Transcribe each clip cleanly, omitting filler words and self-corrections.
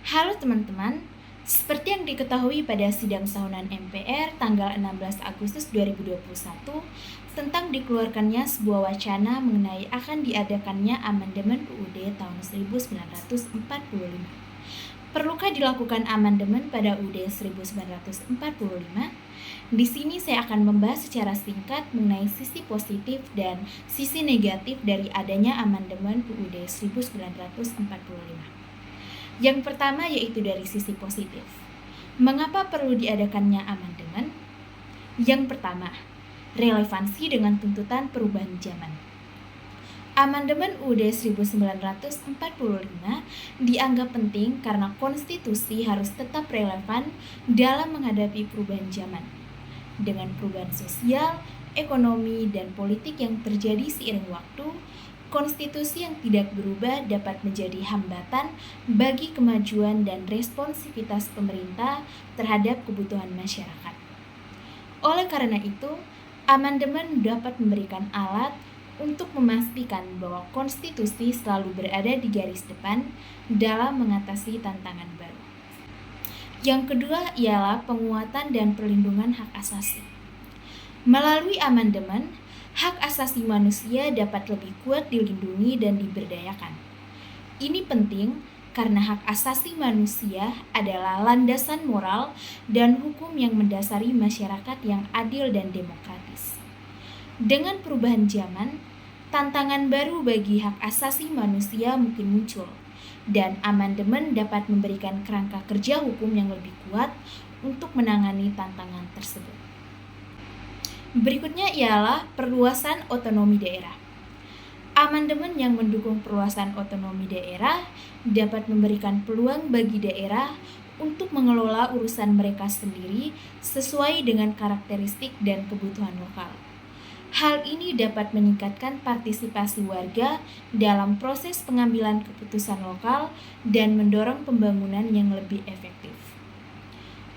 Halo teman-teman, seperti yang diketahui pada sidang tahunan MPR tanggal 16 Agustus 2021 tentang dikeluarkannya sebuah wacana mengenai akan diadakannya amandemen UUD tahun 1945. Perlukah dilakukan amandemen pada UUD 1945? Di sini saya akan membahas secara singkat mengenai sisi positif dan sisi negatif dari adanya amandemen UUD 1945. Yang pertama yaitu dari sisi positif. Mengapa perlu diadakannya amandemen? Yang pertama, relevansi dengan tuntutan perubahan zaman. Amandemen UUD 1945 dianggap penting karena konstitusi harus tetap relevan dalam menghadapi perubahan zaman. Dengan perubahan sosial, ekonomi, dan politik yang terjadi seiring waktu, konstitusi yang tidak berubah dapat menjadi hambatan bagi kemajuan dan responsivitas pemerintah terhadap kebutuhan masyarakat. Oleh karena itu, amandemen dapat memberikan alat untuk memastikan bahwa konstitusi selalu berada di garis depan dalam mengatasi tantangan baru. Yang kedua ialah penguatan dan perlindungan hak asasi. Melalui amandemen, hak asasi manusia dapat lebih kuat dilindungi dan diberdayakan. Ini penting karena hak asasi manusia adalah landasan moral dan hukum yang mendasari masyarakat yang adil dan demokratis. Dengan perubahan zaman, tantangan baru bagi hak asasi manusia mungkin muncul, dan amandemen dapat memberikan kerangka kerja hukum yang lebih kuat untuk menangani tantangan tersebut. Berikutnya ialah perluasan otonomi daerah. Amandemen yang mendukung perluasan otonomi daerah dapat memberikan peluang bagi daerah untuk mengelola urusan mereka sendiri sesuai dengan karakteristik dan kebutuhan lokal. Hal ini dapat meningkatkan partisipasi warga dalam proses pengambilan keputusan lokal dan mendorong pembangunan yang lebih efektif.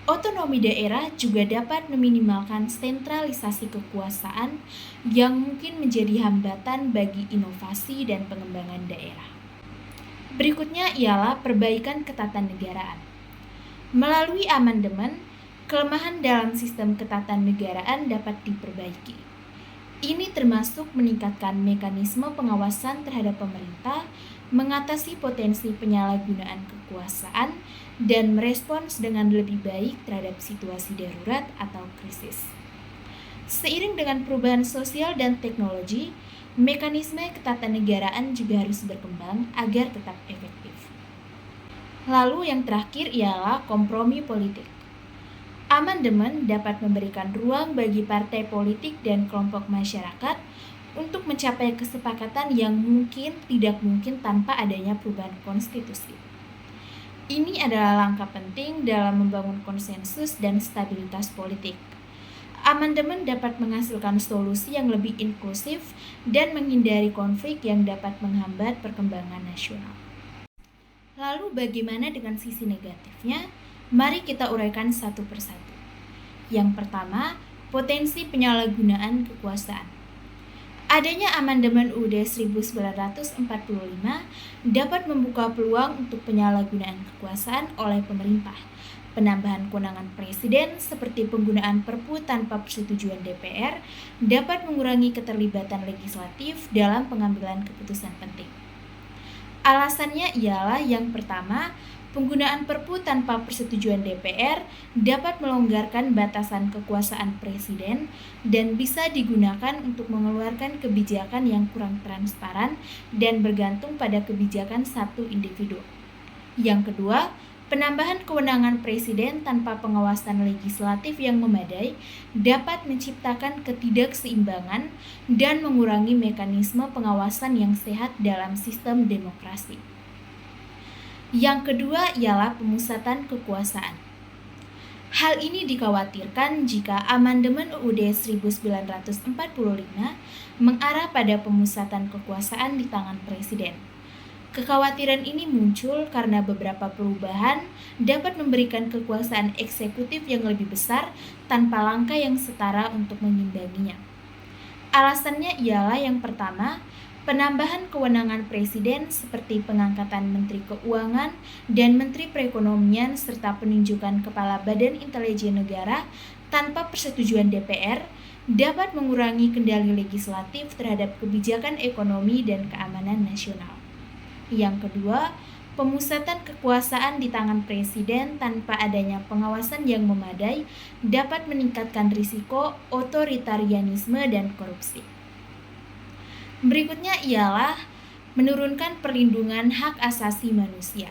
Otonomi daerah juga dapat meminimalkan sentralisasi kekuasaan yang mungkin menjadi hambatan bagi inovasi dan pengembangan daerah. Berikutnya ialah perbaikan ketatanegaraan. Melalui amandemen, kelemahan dalam sistem ketatanegaraan dapat diperbaiki. Ini termasuk meningkatkan mekanisme pengawasan terhadap pemerintah, mengatasi potensi penyalahgunaan kekuasaan, dan merespons dengan lebih baik terhadap situasi darurat atau krisis. Seiring dengan perubahan sosial dan teknologi, mekanisme ketatanegaraan juga harus berkembang agar tetap efektif. Lalu yang terakhir ialah kompromi politik. Amandemen dapat memberikan ruang bagi partai politik dan kelompok masyarakat untuk mencapai kesepakatan yang tidak mungkin tanpa adanya perubahan konstitusi. Ini adalah langkah penting dalam membangun konsensus dan stabilitas politik. Amandemen dapat menghasilkan solusi yang lebih inklusif dan menghindari konflik yang dapat menghambat perkembangan nasional. Lalu bagaimana dengan sisi negatifnya? Mari kita uraikan satu persatu. Yang pertama, potensi penyalahgunaan kekuasaan. Adanya amandemen UUD 1945 dapat membuka peluang untuk penyalahgunaan kekuasaan oleh pemerintah. Penambahan kewenangan presiden seperti penggunaan Perpu tanpa persetujuan DPR dapat mengurangi keterlibatan legislatif dalam pengambilan keputusan penting. Alasannya ialah yang pertama, penggunaan Perpu tanpa persetujuan DPR dapat melonggarkan batasan kekuasaan presiden dan bisa digunakan untuk mengeluarkan kebijakan yang kurang transparan dan bergantung pada kebijakan satu individu. Yang kedua, penambahan kewenangan presiden tanpa pengawasan legislatif yang memadai dapat menciptakan ketidakseimbangan dan mengurangi mekanisme pengawasan yang sehat dalam sistem demokrasi. Yang kedua ialah pemusatan kekuasaan. Hal ini dikhawatirkan jika amandemen UUD 1945 mengarah pada pemusatan kekuasaan di tangan presiden. Kekhawatiran ini muncul karena beberapa perubahan dapat memberikan kekuasaan eksekutif yang lebih besar tanpa langkah yang setara untuk mengimbanginya. Alasannya ialah yang pertama, Penambahan kewenangan presiden seperti pengangkatan Menteri Keuangan dan Menteri Perekonomian serta penunjukan Kepala Badan Intelijen Negara tanpa persetujuan DPR dapat mengurangi kendali legislatif terhadap kebijakan ekonomi dan keamanan nasional. Yang kedua, pemusatan kekuasaan di tangan presiden tanpa adanya pengawasan yang memadai dapat meningkatkan risiko otoritarianisme dan korupsi. Berikutnya ialah menurunkan perlindungan hak asasi manusia.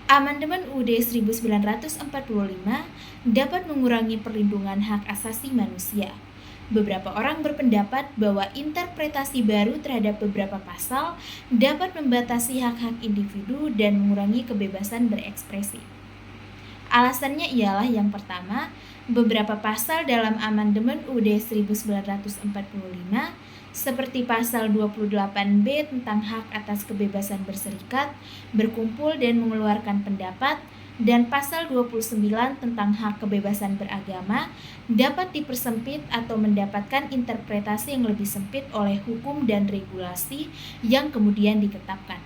Amandemen UUD 1945 dapat mengurangi perlindungan hak asasi manusia. Beberapa orang berpendapat bahwa interpretasi baru terhadap beberapa pasal dapat membatasi hak-hak individu dan mengurangi kebebasan berekspresi. Alasannya ialah yang pertama, beberapa pasal dalam amandemen UUD 1945 seperti pasal 28B tentang hak atas kebebasan berserikat, berkumpul dan mengeluarkan pendapat, dan pasal 29 tentang hak kebebasan beragama dapat dipersempit atau mendapatkan interpretasi yang lebih sempit oleh hukum dan regulasi yang kemudian ditetapkan.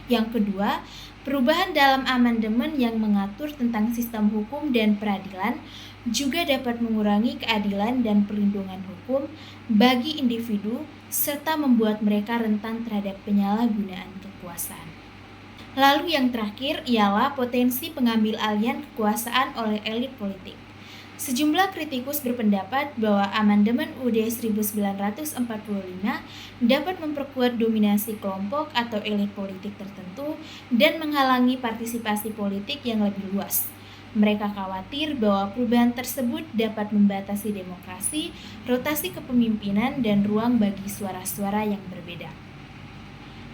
Yang kedua, perubahan dalam amandemen yang mengatur tentang sistem hukum dan peradilan juga dapat mengurangi keadilan dan perlindungan hukum bagi individu serta membuat mereka rentan terhadap penyalahgunaan kekuasaan. Lalu yang terakhir ialah potensi pengambil alihan kekuasaan oleh elit politik. Sejumlah kritikus berpendapat bahwa amandemen UUD 1945 dapat memperkuat dominasi kelompok atau elit politik tertentu dan menghalangi partisipasi politik yang lebih luas. Mereka khawatir bahwa perubahan tersebut dapat membatasi demokrasi, rotasi kepemimpinan, dan ruang bagi suara-suara yang berbeda.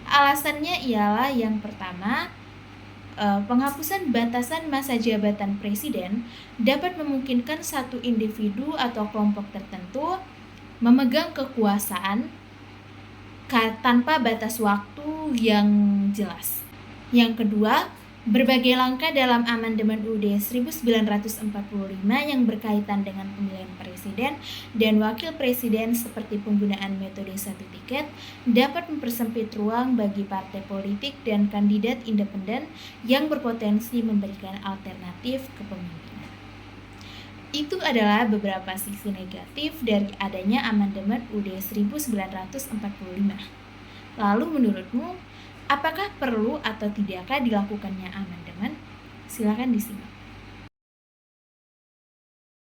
Alasannya ialah yang pertama, penghapusan batasan masa jabatan presiden dapat memungkinkan satu individu atau kelompok tertentu memegang kekuasaan tanpa batas waktu yang jelas. Yang kedua, berbagai langkah dalam amandemen UUD 1945 yang berkaitan dengan pemilihan presiden dan wakil presiden seperti penggunaan metode satu tiket dapat mempersempit ruang bagi partai politik dan kandidat independen yang berpotensi memberikan alternatif kepemimpinan. Itu adalah beberapa sisi negatif dari adanya amandemen UUD 1945. Lalu menurutmu, apakah perlu atau tidakkah dilakukannya amandemen? Silakan disimak.